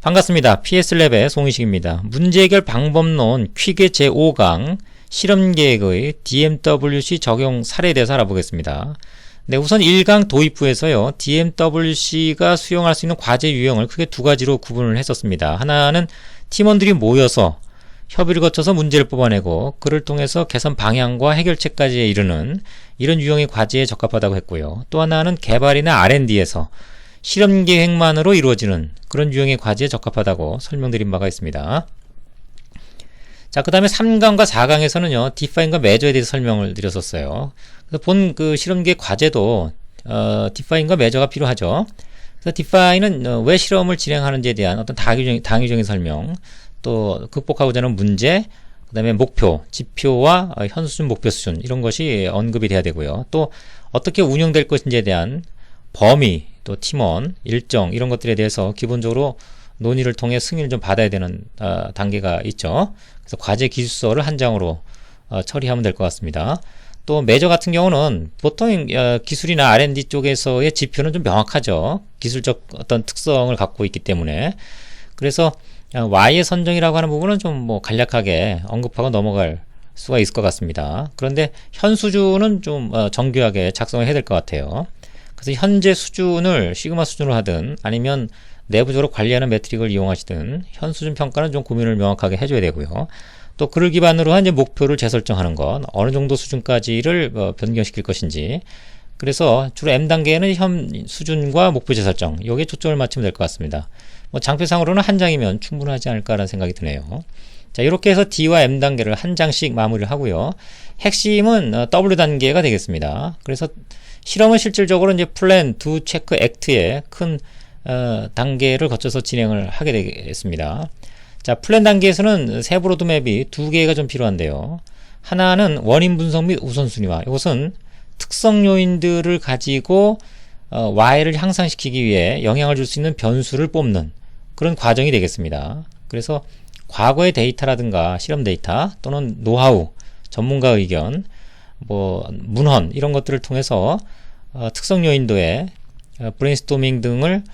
반갑습니다. PSLab의 송희식입니다. 문제 해결 방법론 퀵의 제5강 실험계획의 DMWC 적용 사례에 대해서 알아보겠습니다. 네, 우선 1강 도입부에서요, DMWC가 수용할 수 있는 과제 유형을 크게 두 가지로 구분을 했었습니다. 하나는 팀원들이 모여서 협의를 거쳐서 문제를 뽑아내고 그를 통해서 개선 방향과 해결책까지 이르는 이런 유형의 과제에 적합하다고 했고요. 또 하나는 개발이나 R&D에서 실험 계획만으로 이루어지는 그런 유형의 과제에 적합하다고 설명드린 바가 있습니다. 자, 그 다음에 3강과 4강에서는요, 디파인과 메저에 대해서 설명을 드렸었어요. 그래서 본 그 실험 계획 과제도 디파인과 메저가 필요하죠. 그래서 디파인은 왜 실험을 진행하는지에 대한 어떤 당위적인 설명, 또 극복하고자 하는 문제, 그 다음에 목표, 지표와 현 수준, 목표 수준 이런 것이 언급이 돼야 되고요. 또 어떻게 운영될 것인지에 대한 범위, 또 팀원, 일정 이런 것들에 대해서 기본적으로 논의를 통해 승인을 좀 받아야 되는 단계가 있죠. 그래서 과제 기술서를 한 장으로 처리하면 될 것 같습니다. 또 메저 같은 경우는 보통 기술이나 R&D 쪽에서의 지표는 좀 명확하죠. 기술적 어떤 특성을 갖고 있기 때문에. 그래서 Y의 선정이라고 하는 부분은 좀 뭐 간략하게 언급하고 넘어갈 수가 있을 것 같습니다. 그런데 현 수준은 좀 정교하게 작성을 해야 될 것 같아요. 그래서 현재 수준을 시그마 수준으로 하든 아니면 내부적으로 관리하는 매트릭을 이용하시든 현 수준 평가는 좀 고민을 명확하게 해줘야 되고요. 또 그를 기반으로 한 이제 목표를 재설정하는 것, 어느 정도 수준까지를 변경시킬 것인지. 그래서 주로 M단계에는 현 수준과 목표 재설정, 여기에 초점을 맞추면 될 것 같습니다. 뭐 장표상으로는 한 장이면 충분하지 않을까라는 생각이 드네요. 자, 이렇게 해서 D와 M단계를 한 장씩 마무리를 하고요. 핵심은 W단계가 되겠습니다. 그래서 실험은 실질적으로 이제 플랜, 두, 체크, 액트의 큰 단계를 거쳐서 진행을 하게 되겠습니다. 자, 플랜 단계에서는 세부 로드맵이 두 개가 좀 필요한데요. 하나는 원인 분석 및 우선순위화. 이것은 특성 요인들을 가지고 Y를 향상시키기 위해 영향을 줄 수 있는 변수를 뽑는 그런 과정이 되겠습니다. 그래서 과거의 데이터라든가 실험 데이터 또는 노하우, 전문가 의견, 뭐 문헌 이런 것들을 통해서 특성 요인도의 브레인스토밍 등을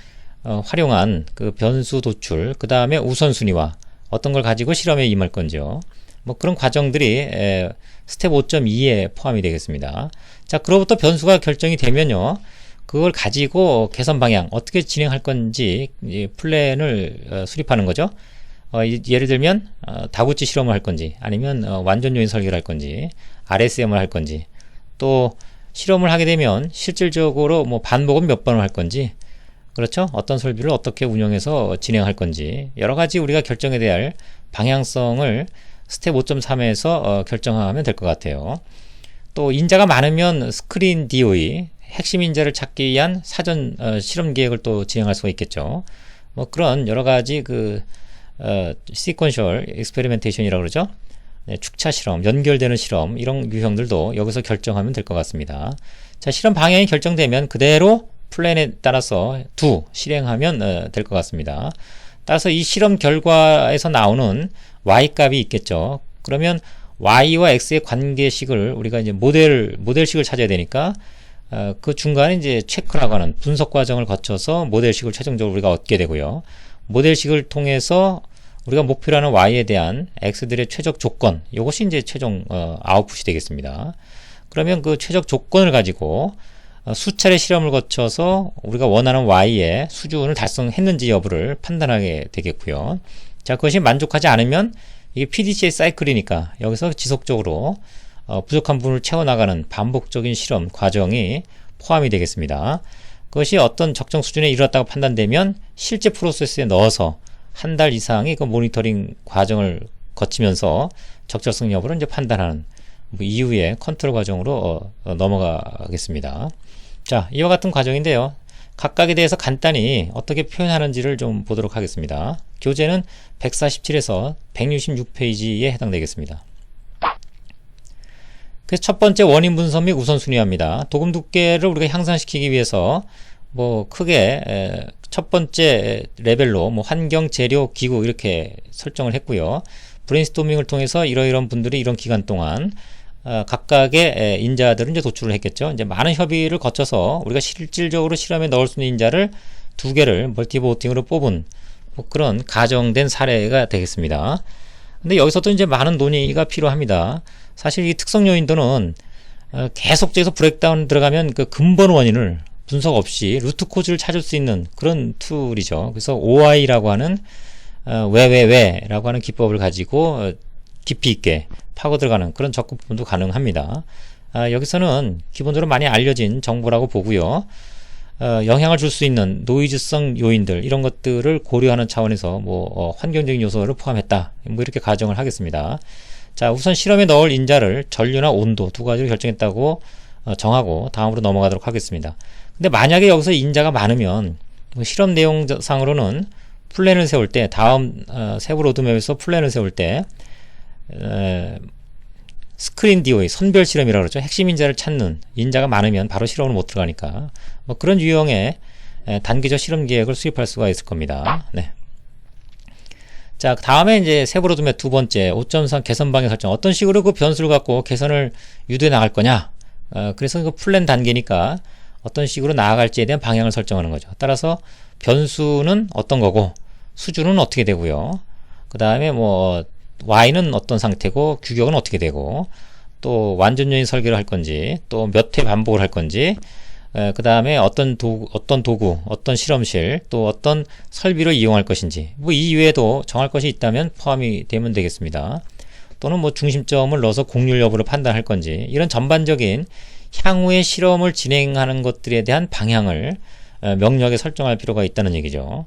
활용한 그 변수 도출, 그 다음에 우선순위와 어떤 걸 가지고 실험에 임할 건지요. 뭐 그런 과정들이 스텝 5.2에 포함이 되겠습니다. 자, 그로부터 변수가 결정이 되면요, 그걸 가지고 개선 방향 어떻게 진행할 건지 플랜을 수립하는 거죠. 예를 들면 다구치 실험을 할 건지 아니면 완전 요인 설계를 할 건지 RSM을 할 건지, 또 실험을 하게 되면 실질적으로 뭐 반복은 몇 번을 할 건지, 그렇죠? 어떤 설비를 어떻게 운영해서 진행할 건지 여러 가지 우리가 결정해야 될 방향성을 스텝 5.3에서 결정하면 될 것 같아요. 또 인자가 많으면 스크린 DOE, 핵심 인자를 찾기 위한 사전 실험 계획을 또 진행할 수가 있겠죠. 뭐 그런 여러 가지 그 시퀀셜 익스페리멘테이션이라고 그러죠. 네, 축차 실험, 연결되는 실험 이런 유형들도 여기서 결정하면 될 것 같습니다. 자, 실험 방향이 결정되면 그대로 플랜에 따라서 실행하면 될 것 같습니다. 따라서 이 실험 결과에서 나오는 Y 값이 있겠죠. 그러면 Y와 X의 관계식을 우리가 이제 모델식을 찾아야 되니까 그 중간에 이제 체크라고 하는 분석 과정을 거쳐서 모델식을 최종적으로 우리가 얻게 되고요. 모델식을 통해서 우리가 목표로 하는 Y에 대한 X들의 최적 조건, 이것이 이제 최종 아웃풋이 되겠습니다. 그러면 그 최적 조건을 가지고 수차례 실험을 거쳐서 우리가 원하는 Y의 수준을 달성했는지 여부를 판단하게 되겠고요. 자, 그것이 만족하지 않으면 이게 PDCA 사이클이니까 여기서 지속적으로 부족한 부분을 채워나가는 반복적인 실험 과정이 포함이 되겠습니다. 그것이 어떤 적정 수준에 이르렀다고 판단되면 실제 프로세스에 넣어서 한 달 이상의 그 모니터링 과정을 거치면서 적절성 여부를 이제 판단하는 이후에 컨트롤 과정으로 넘어가겠습니다. 자, 이와 같은 과정인데요. 각각에 대해서 간단히 어떻게 표현하는지를 좀 보도록 하겠습니다. 교재는 147에서 166페이지에 해당되겠습니다. 그래서 첫 번째 원인 분석 및 우선순위화입니다. 도금 두께를 우리가 향상시키기 위해서 뭐 크게 첫 번째 레벨로 뭐 환경, 재료, 기구 이렇게 설정을 했고요. 브레인스토밍을 통해서 이러이러한 분들이 이런 기간 동안 각각의 인자들은 이제 도출을 했겠죠. 이제 많은 협의를 거쳐서 우리가 실질적으로 실험에 넣을 수 있는 인자를 두 개를 멀티보팅으로 뽑은 뭐 그런 가정된 사례가 되겠습니다. 근데 여기서도 이제 많은 논의가 필요합니다. 사실 이 특성 요인도는 계속해서 브레이크다운 들어가면 그 근본 원인을 분석 없이 루트 코즈를 찾을 수 있는 그런 툴이죠. 그래서 OI라고 하는 왜라고 하는 기법을 가지고 깊이 있게 파고 들어가는 그런 접근도 가능합니다. 여기서는 기본적으로 많이 알려진 정보라고 보고요. 영향을 줄 수 있는 노이즈성 요인들 이런 것들을 고려하는 차원에서 환경적인 요소를 포함했다. 뭐 이렇게 가정을 하겠습니다. 자, 우선 실험에 넣을 인자를 전류나 온도 두 가지로 결정했다고 정하고 다음으로 넘어가도록 하겠습니다. 근데 만약에 여기서 인자가 많으면 실험 내용상으로는 플랜을 세울 때 다음 세부 로드맵에서 플랜을 세울 때 스크린 DOE 선별 실험이라고 그러죠. 핵심 인자를 찾는 인자가 많으면 바로 실험을 못 들어가니까 뭐 그런 유형의 단기적 실험 계획을 수립할 수가 있을 겁니다. 네. 자, 다음에 이제 세부 로드맵 두 번째 5.3 개선 방향 설정. 어떤 식으로 그 변수를 갖고 개선을 유도해 나갈 거냐. 그래서 그 플랜 단계니까 어떤 식으로 나아갈지에 대한 방향을 설정하는 거죠. 따라서 변수는 어떤 거고 수준은 어떻게 되고요. 그 다음에 뭐 Y는 어떤 상태고 규격은 어떻게 되고 또 완전 요인 설계를 할 건지 또 몇 회 반복을 할 건지 그 다음에 어떤 도구, 어떤 실험실 또 어떤 설비를 이용할 것인지 뭐 이외에도 정할 것이 있다면 포함이 되면 되겠습니다. 또는 뭐 중심점을 넣어서 공률 여부를 판단할 건지 이런 전반적인 향후의 실험을 진행하는 것들에 대한 방향을 명료하게 설정할 필요가 있다는 얘기죠.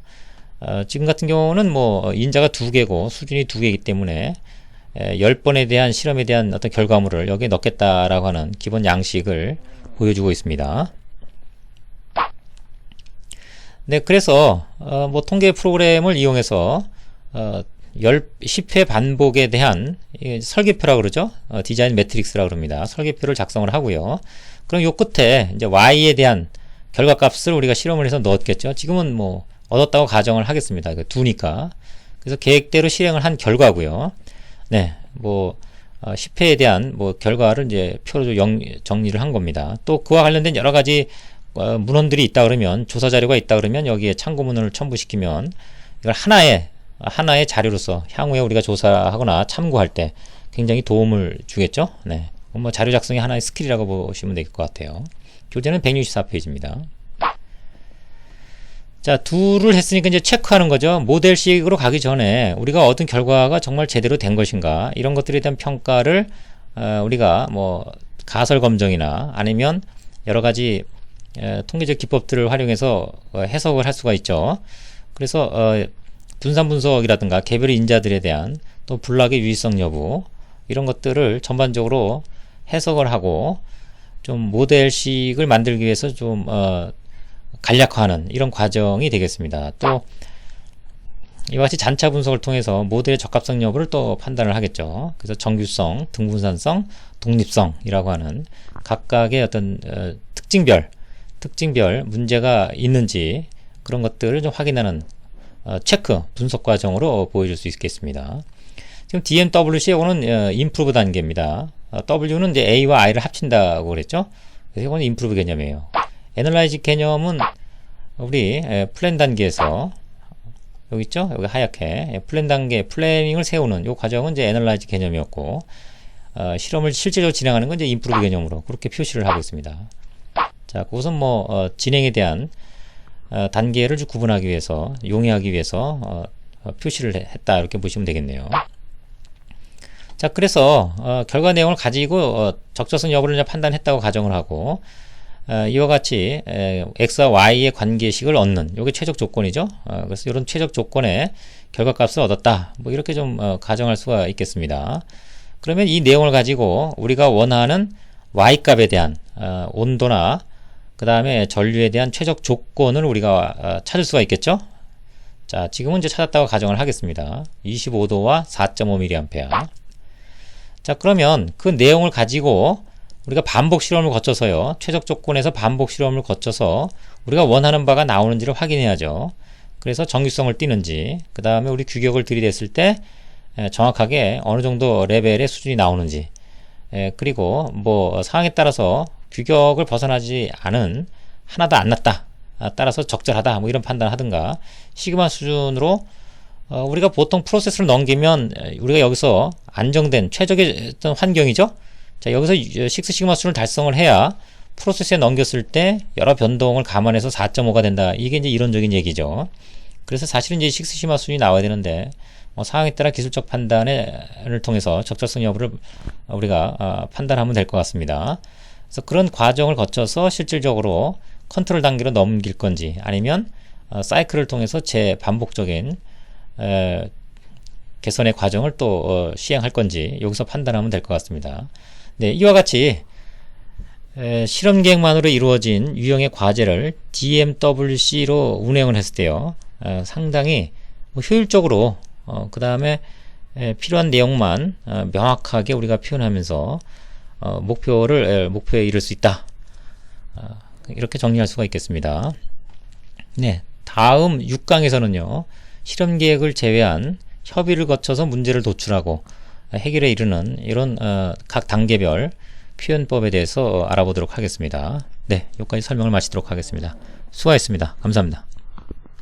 지금 같은 경우는 뭐 인자가 2개고 수준이 2개이기 때문에 10번에 대한 실험에 대한 어떤 결과물을 여기에 넣겠다라고 하는 기본 양식을 보여주고 있습니다. 네, 그래서 뭐 통계 프로그램을 이용해서 10회 반복에 대한 설계표라고 그러죠. 디자인 매트릭스라고 그럽니다. 설계표를 작성을 하고요. 그럼 요 끝에 이제 Y에 대한 결과값을 우리가 실험을 해서 넣었겠죠. 지금은 뭐 얻었다고 가정을 하겠습니다. 2니까. 그래서 계획대로 실행을 한 결과고요. 네, 뭐 10회에 대한 뭐 결과를 이제 표로 정리를 한 겁니다. 또 그와 관련된 여러 가지 문헌들이 있다 그러면 조사 자료가 있다 그러면 여기에 참고 문헌을 첨부시키면 이걸 하나의 자료로서 향후에 우리가 조사하거나 참고할 때 굉장히 도움을 주겠죠. 네, 뭐 자료 작성이 하나의 스킬이라고 보시면 될 것 같아요. 교재는 164페이지입니다. 자, 둘을 했으니까 이제 체크하는 거죠. 모델식으로 가기 전에 우리가 얻은 결과가 정말 제대로 된 것인가 이런 것들에 대한 평가를 우리가 뭐 가설 검정이나 아니면 여러 가지 통계적 기법들을 활용해서 해석을 할 수가 있죠. 그래서 분산 분석이라든가 개별 인자들에 대한 또 블락의 유의성 여부 이런 것들을 전반적으로 해석을 하고 좀 모델식을 만들기 위해서 좀 간략화하는 이런 과정이 되겠습니다. 또 이와 같이 잔차 분석을 통해서 모델의 적합성 여부를 또 판단을 하겠죠. 그래서 정규성, 등분산성, 독립성이라고 하는 각각의 어떤 특징별 문제가 있는지 그런 것들을 좀 확인하는 체크 분석 과정으로 보여줄 수 있겠습니다. 지금 DMWC는 임프루브 단계입니다. W는 이제 A와 I를 합친다고 그랬죠. 그래서 이거는 임프루브 개념이에요. 애널라이즈 개념은 우리 플랜 단계에서 여기 있죠? 여기 하얗게 플랜 단계 플래닝을 세우는 이 과정은 이제 애널라이즈 개념이었고 실험을 실제적으로 진행하는 건 이제 임프루브 개념으로 그렇게 표시를 하고 있습니다. 자, 그것은 뭐 진행에 대한 단계를 구분하기 위해서 용이하기 위해서 표시를 했다 이렇게 보시면 되겠네요. 자, 그래서 결과 내용을 가지고 적절성 여부를 이제 판단했다고 가정을 하고 이와 같이 X와 Y의 관계식을 얻는 이게 최적 조건이죠. 그래서 이런 최적 조건의 결과값을 얻었다. 뭐 이렇게 좀 가정할 수가 있겠습니다. 그러면 이 내용을 가지고 우리가 원하는 Y값에 대한 온도나 그 다음에 전류에 대한 최적 조건을 우리가 찾을 수가 있겠죠. 자, 지금은 이제 찾았다고 가정을 하겠습니다. 25도와 4.5mA. 자, 그러면 그 내용을 가지고 우리가 반복 실험을 거쳐서요. 최적 조건에서 반복 실험을 거쳐서 우리가 원하는 바가 나오는지를 확인해야죠. 그래서 정규성을 띄는지, 그 다음에 우리 규격을 들이댔을 때 정확하게 어느 정도 레벨의 수준이 나오는지, 그리고 뭐 상황에 따라서 규격을 벗어나지 않은 하나도 안 났다. 따라서 적절하다 뭐 이런 판단을 하든가 시그마 수준으로 우리가 보통 프로세스를 넘기면 우리가 여기서 안정된 최적의 어떤 환경이죠. 자, 여기서 6시그마 수준을 달성을 해야 프로세스에 넘겼을 때 여러 변동을 감안해서 4.5가 된다. 이게 이제 이론적인 얘기죠. 그래서 사실은 이제 6시그마 수준이 나와야 되는데 상황에 따라 기술적 판단을 통해서 적절성 여부를 우리가 판단하면 될 것 같습니다. 그래서 그런 과정을 거쳐서 실질적으로 컨트롤 단계로 넘길 건지 아니면 사이클을 통해서 재반복적인 개선의 과정을 또 시행할 건지 여기서 판단하면 될 것 같습니다. 네, 이와 같이 실험 계획만으로 이루어진 유형의 과제를 DMWC로 운행을 했을 때요, 상당히 효율적으로 그 다음에 필요한 내용만 명확하게 우리가 표현하면서 목표에 이를 수 있다. 이렇게 정리할 수가 있겠습니다. 네, 다음 6강에서는요, 실험 계획을 제외한 협의를 거쳐서 문제를 도출하고 해결에 이르는 이런 각 단계별 표현법에 대해서 알아보도록 하겠습니다. 네, 여기까지 설명을 마치도록 하겠습니다. 수고하셨습니다. 감사합니다.